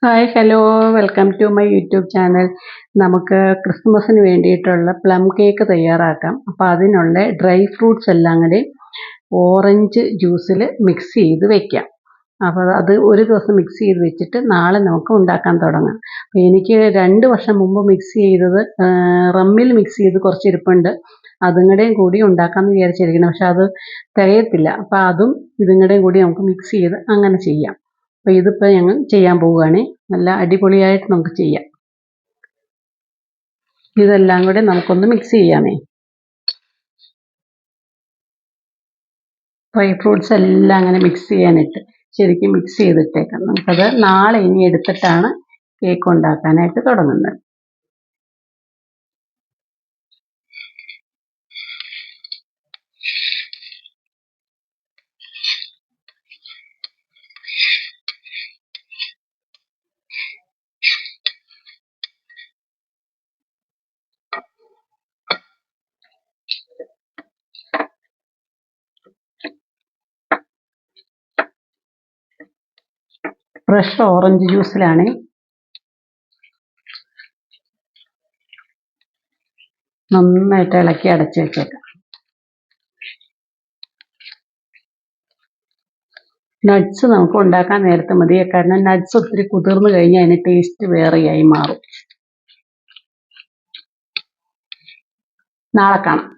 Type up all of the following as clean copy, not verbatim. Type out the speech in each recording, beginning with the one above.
Hi hello welcome to my YouTube channel. നമുക്ക് ക്രിസ്മസിന് വേണ്ടിയിട്ടുള്ള പ്ലം കേക്ക് തയ്യാറാക്കാം. അപ്പോൾ അതിനുള്ള ഡ്രൈ ഫ്രൂട്ട്സ് എല്ലാം കൂടി ഓറഞ്ച് ജ്യൂസിൽ മിക്സ് ചെയ്ത് വെക്കാം. അപ്പോൾ അത് ഒരു ദിവസം മിക്സ് ചെയ്ത് വെച്ചിട്ട് നാളെ നമുക്ക് ഉണ്ടാക്കാൻ തുടങ്ങാം. അപ്പോൾ എനിക്ക് 2 വർഷം മുമ്പ് മിക്സ് ചെയ്തത് റമ്മിൽ മിക്സ് ചെയ്ത് കുറച്ച് ഇരിപ്പുണ്ട്. അതും കൂടി ഉണ്ടാക്കാമെന്ന് വിചാരിച്ചിരിക്കണം. പക്ഷെ അത് തികയത്തില്ല. അപ്പോൾ അതും ഇതും കൂടി നമുക്ക് മിക്സ് ചെയ്ത് അങ്ങനെ ചെയ്യാം. അപ്പോൾ ഇതിപ്പോൾ ഞങ്ങൾ ചെയ്യാൻ പോവുകയാണ്. നല്ല അടിപൊളിയായിട്ട് നമുക്ക് ചെയ്യാം. ഇതെല്ലാം കൂടി നമുക്കൊന്ന് മിക്സ് ചെയ്യാമേ. ഡ്രൈ ഫ്രൂട്ട്സ് എല്ലാം അങ്ങനെ മിക്സ് ചെയ്യാനിട്ട് ശരിക്കും മിക്സ് ചെയ്തിട്ടേക്കാം. നമുക്കത് നാളെ ഇനി എടുത്തിട്ടാണ് കേക്ക് ഉണ്ടാക്കാനായിട്ട് തുടങ്ങുന്നത്. ഫ്രഷ് ഓറഞ്ച് ജ്യൂസിലാണ് നന്നായിട്ട് ഇളക്കി അടച്ച് വെച്ചേക്കാം. നട്ട്സ് നമുക്ക് ഉണ്ടാക്കാൻ നേരത്തെ മതി. കാരണം നട്ട്സ് ഒത്തിരി കുതിർന്ന് കഴിഞ്ഞാൽ അതിന് ടേസ്റ്റ് വേറെയായി മാറും. നാളെ കാണാം.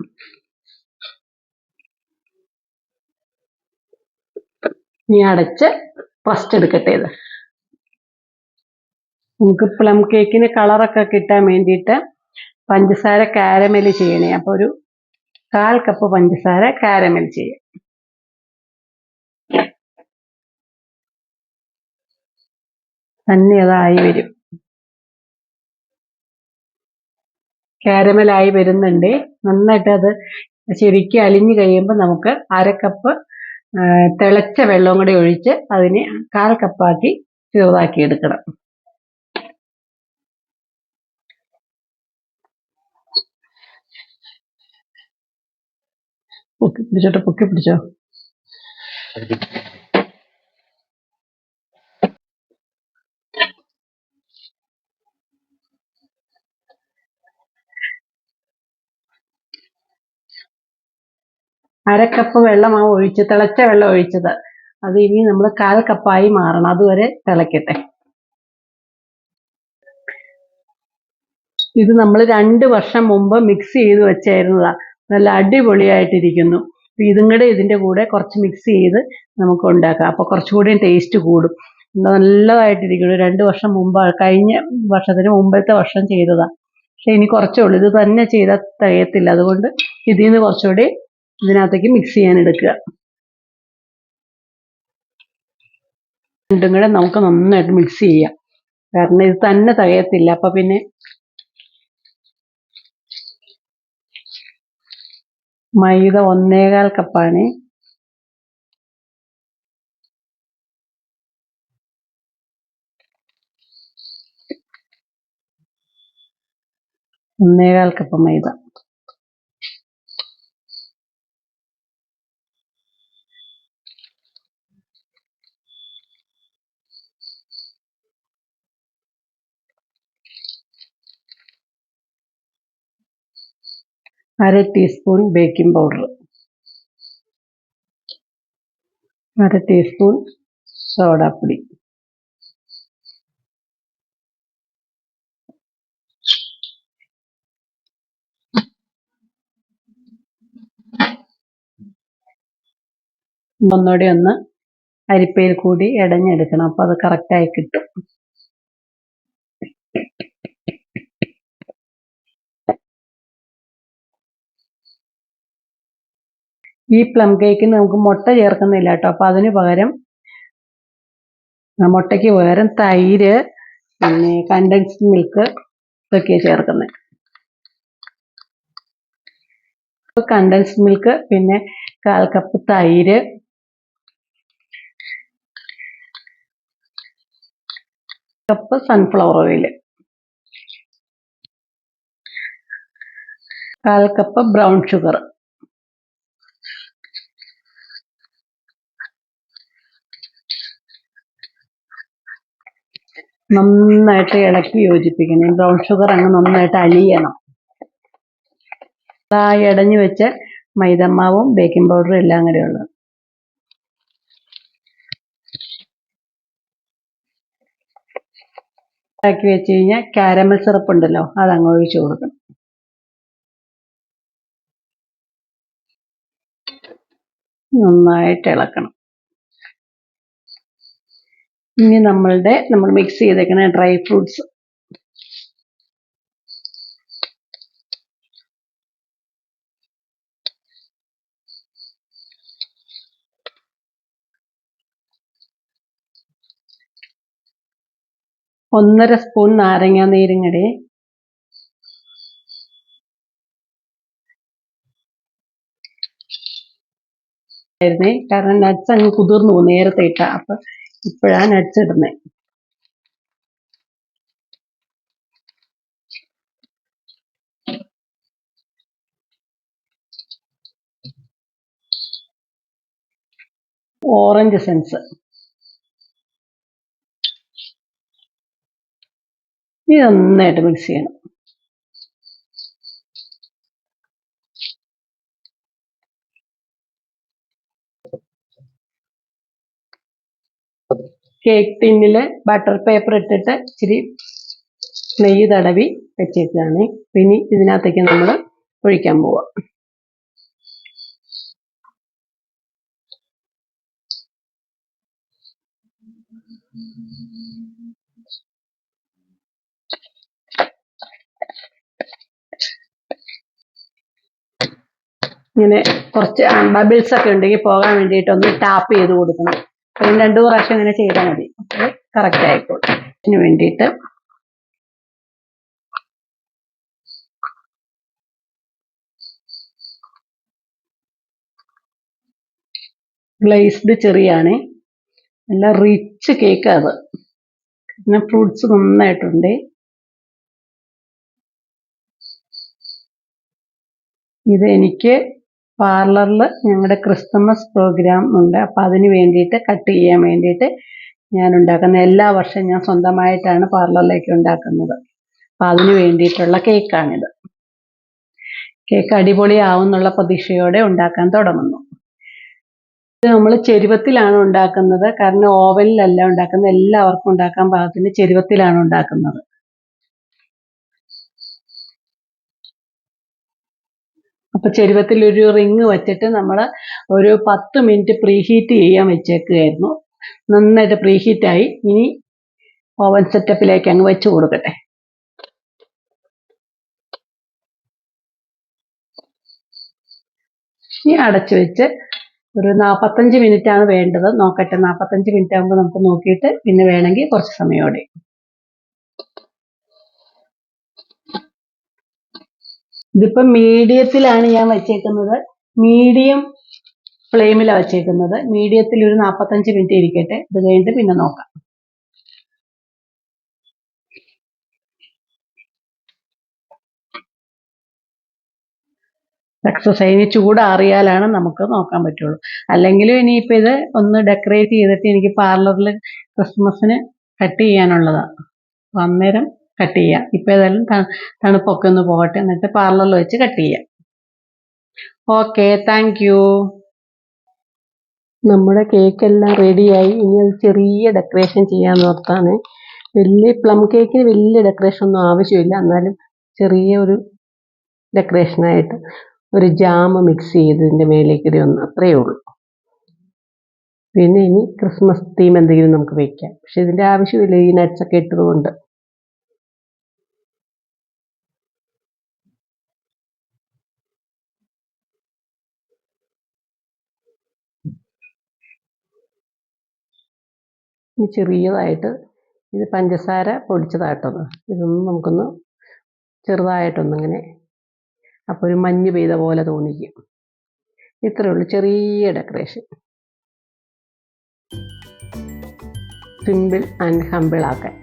ഇനി അടച്ച് റസ്റ്റ് എടുക്കട്ടെ. ഇത് നമുക്ക് പ്ലം കേക്കിന് കളറൊക്കെ കിട്ടാൻ വേണ്ടിയിട്ട് പഞ്ചസാര കാരമൽ ചെയ്യണേ. അപ്പോൾ ഒരു 1/4 കപ്പ് പഞ്ചസാര കാരമൽ ചെയ്യാം. തന്നെ അതായി വരും. കാരമലായി വരുന്നുണ്ട്. നന്നായിട്ട് അത് ശരിക്കും അലിഞ്ഞു കഴിയുമ്പോൾ നമുക്ക് 1/2 കപ്പ് തിളച്ച വെള്ളം കൂടി ഒഴിച്ച് അതിനെ 1/4 കപ്പാക്കി ചെറുതാക്കി എടുക്കണം. പൊക്കി പിടിച്ചോ. അരക്കപ്പ് വെള്ളമാണ് ഒഴിച്ച് തിളച്ച വെള്ളം ഒഴിച്ചത്. അത് ഇനി നമ്മൾ 1/4 കപ്പായി മാറണം. അതുവരെ തിളയ്ക്കട്ടെ. ഇത് നമ്മൾ 2 വർഷം മുമ്പ് മിക്സ് ചെയ്ത് വെച്ചായിരുന്നതാ. നല്ല അടിപൊളിയായിട്ടിരിക്കുന്നു. ഇതിൻ്റെ കൂടെ കുറച്ച് മിക്സ് ചെയ്ത് നമുക്ക് ഉണ്ടാക്കാം. അപ്പോൾ കുറച്ചുകൂടി ടേസ്റ്റ് കൂടും. നല്ലതായിട്ടിരിക്കുന്നു. 2 വർഷം മുമ്പ് കഴിഞ്ഞ വർഷത്തിന് മുമ്പത്തെ വർഷം ചെയ്തതാ. പക്ഷെ ഇനി കുറച്ചേ ഉള്ളൂ. ഇത് തന്നെ ചെയ്താൽ തികയത്തില്ല. അതുകൊണ്ട് ഇതിൽ നിന്ന് കുറച്ചുകൂടി ഇതിനകത്തേക്ക് മിക്സ് ചെയ്യാൻ എടുക്കുക. രണ്ടും കൂടെ നമുക്ക് നന്നായിട്ട് മിക്സ് ചെയ്യാം. കാരണം ഇത് തന്നെ തികയത്തില്ല. അപ്പൊ പിന്നെ മൈദ 1/4 കപ്പാണ്. ഒന്നേകാൽ കപ്പ് മൈദ. അര ടീസ്പൂൺ ബേക്കിംഗ് പൗഡർ. 1/2 ടീസ്പൂൺ സോഡാപ്പൊടി. ഒന്നുകൂടി ഒന്ന് അരിപ്പയിൽ കൂടി ഇടഞ്ഞെടുക്കണം. അപ്പോൾ അത് കറക്റ്റായി കിട്ടും. ഈ പ്ലം കേക്കിന് നമുക്ക് മുട്ട ചേർക്കുന്നില്ല കേട്ടോ. അപ്പോൾ അതിന് പകരം മുട്ടയ്ക്ക് പകരം തൈര്, പിന്നെ കണ്ടൻസ്ഡ് മിൽക്ക് ഇതൊക്കെയാണ് ചേർക്കുന്നത്. കണ്ടൻസ്ഡ് മിൽക്ക്, പിന്നെ 1/4 കപ്പ് തൈര്, cup sunflower oil, 1/4 cup brown sugar, നന്നായിട്ട് ഇളക്കി യോജിപ്പിക്കണം. ബ്രൗൺ ഷുഗർ അങ്ങ് നന്നായിട്ട് അലിയണം. ആ ഇടഞ്ഞു വെച്ച മൈദമാവും ബേക്കിംഗ് പൗഡറും എല്ലാം കൂടെ ഉള്ളത് ആക്കി വെച്ച് കഴിഞ്ഞാൽ കാരമൽ സിറപ്പ് ഉണ്ടല്ലോ, അതങ്ങ് ഒഴിച്ചു കൊടുക്കണം. നന്നായിട്ട് ഇളക്കണം. ഇനി നമ്മൾ മിക്സ് ചെയ്തേക്കുന്ന ഡ്രൈ ഫ്രൂട്ട്സ് ഒന്നര സ്പൂൺ നാരങ്ങ നീരും കൂടി കാരണം നട്ട്സ് അങ്ങ് കുതിർന്നു പോകും നേരത്തെ ഇട്ട. അപ്പൊ ഇപ്പോഴാണ് നട്ട്സ് ഇടുന്നത്. ഓറഞ്ച് എസൻസ് ഇത് നന്നായിട്ട് മിക്സ് ചെയ്യണം. കേക്ക് ടിന്നിൽ ബട്ടർ പേപ്പർ ഇട്ടിട്ട് ഇച്ചിരി നെയ്യ് തടവി വെച്ചേക്കാണ്. പിന്നെ ഇതിനകത്തേക്ക് നമ്മൾ ഒഴിക്കാൻ പോവാം. ഇങ്ങനെ കുറച്ച് ബബിൾസ് ഒക്കെ ഉണ്ടെങ്കിൽ പോകാൻ വേണ്ടിയിട്ട് ഒന്ന് ടാപ്പ് ചെയ്ത് കൊടുക്കണം. അതിന് 2 പ്രാവശ്യം ഇങ്ങനെ ചെയ്താൽ മതി. അപ്പോൾ കറക്റ്റ് ആയിക്കോളും. ഇതിന് വേണ്ടിയിട്ട് ഗ്ലേസ്ഡ് ചെറിയാണ്, നല്ല റിച്ച് കേക്ക്. അത് പിന്നെ ഫ്രൂട്ട്സ് നന്നായിട്ടുണ്ട്. ഇത് എനിക്ക് പാർലറിൽ ഞങ്ങളുടെ ക്രിസ്മസ് പ്രോഗ്രാം ഉണ്ട്. അപ്പം അതിന് വേണ്ടിയിട്ട് കട്ട് ചെയ്യാൻ വേണ്ടിയിട്ട് ഞാൻ ഉണ്ടാക്കുന്ന എല്ലാ വർഷവും ഞാൻ സ്വന്തമായിട്ടാണ് പാർലറിലേക്ക് ഉണ്ടാക്കുന്നത്. അപ്പം അതിന് വേണ്ടിയിട്ടുള്ള കേക്കാണിത്. കേക്ക് അടിപൊളിയാവും എന്നുള്ള പ്രതീക്ഷയോടെ ഉണ്ടാക്കാൻ തുടങ്ങുന്നു. ഇത് നമ്മൾ ചെരുവത്തിലാണ് ഉണ്ടാക്കുന്നത്, കാരണം ഓവനിലല്ല ഉണ്ടാക്കുന്നത്. എല്ലാവർക്കും ഉണ്ടാക്കാൻ പാകത്തിന് ചെരുവത്തിലാണ് ഉണ്ടാക്കുന്നത്. അപ്പൊ ചെരുവത്തിൽ ഒരു റിങ് വെച്ചിട്ട് നമ്മൾ ഒരു 10 മിനിറ്റ് പ്രീഹീറ്റ് ചെയ്യാൻ വെച്ചേക്കുകയായിരുന്നു. നന്നായിട്ട് പ്രീഹീറ്റായി. ഇനി ഓവൻ സെറ്റപ്പിലേക്ക് അങ്ങ് വെച്ച് കൊടുക്കട്ടെ. ഇനി അടച്ചു വെച്ച് ഒരു 45 മിനിറ്റ് ആണ് വേണ്ടത്. നോക്കട്ടെ, 45 മിനിറ്റ് ആകുമ്പോൾ നമുക്ക് നോക്കിയിട്ട് പിന്നെ വേണമെങ്കിൽ കുറച്ച് സമയോടെ. ഇതിപ്പോൾ മീഡിയത്തിലാണ് ഞാൻ വെച്ചേക്കുന്നത്. മീഡിയം ഫ്ലെയിമിലാണ് വെച്ചേക്കുന്നത്. മീഡിയത്തിൽ ഒരു 45 മിനിറ്റ് ഇരിക്കട്ടെ. ഇത് കഴിഞ്ഞിട്ട് പിന്നെ നോക്കാം. സക്സസ് ആയി. ഇനി ചൂടാറിയാലാണ് നമുക്ക് നോക്കാൻ പറ്റുള്ളൂ. അല്ലെങ്കിലും ഇനിയിപ്പോൾ ഇത് ഒന്ന് ഡെക്കറേറ്റ് ചെയ്തിട്ട് എനിക്ക് പാർലറിൽ ക്രിസ്മസിന് കട്ട് ചെയ്യാനുള്ളതാണ്. അപ്പം അന്നേരം കട്ട് ചെയ്യാം. ഇപ്പം ഏതായാലും തണുപ്പൊക്കെ ഒന്ന് പോകട്ടെ, എന്നിട്ട് പാർലറിൽ വെച്ച് കട്ട് ചെയ്യാം. Okay, thank you. നമ്മുടെ കേക്കെല്ലാം റെഡിയായി. ഇനി അത് ചെറിയ ഡെക്കറേഷൻ ചെയ്യാമെന്ന് ഓർത്താണ്. പ്ലം കേക്കിന് വലിയ ഡെക്കറേഷൻ ഒന്നും ആവശ്യമില്ല. എന്നാലും ചെറിയ ഒരു ഡെക്കറേഷനായിട്ട് ഒരു ജാം മിക്സ് ചെയ്തതിൻ്റെ മേലേക്ക് ഒന്ന്, അത്രയേ ഉള്ളൂ. പിന്നെ ഇനി ക്രിസ്മസ് തീം എന്തെങ്കിലും നമുക്ക് വയ്ക്കാം. പക്ഷെ ഇതിൻ്റെ ആവശ്യമില്ല, ഈ നട്ട്സൊക്കെ ഇട്ടതുകൊണ്ട്. ഇനി ചെറിയതായിട്ട് ഇത് പഞ്ചസാര പൊടിച്ചതായിട്ടൊന്ന് ഇതൊന്നും നമുക്കൊന്ന് ചെറുതായിട്ടൊന്നിങ്ങനെ, അപ്പോൾ ഒരു മഞ്ഞ് പെയ്ത പോലെ തോന്നിക്കും. ഇത്രയേ ഉള്ളൂ, ചെറിയ ഡെക്കറേഷൻ. സിമ്പിൾ ആൻഡ് ഹമ്പിൾ ആക്കാൻ.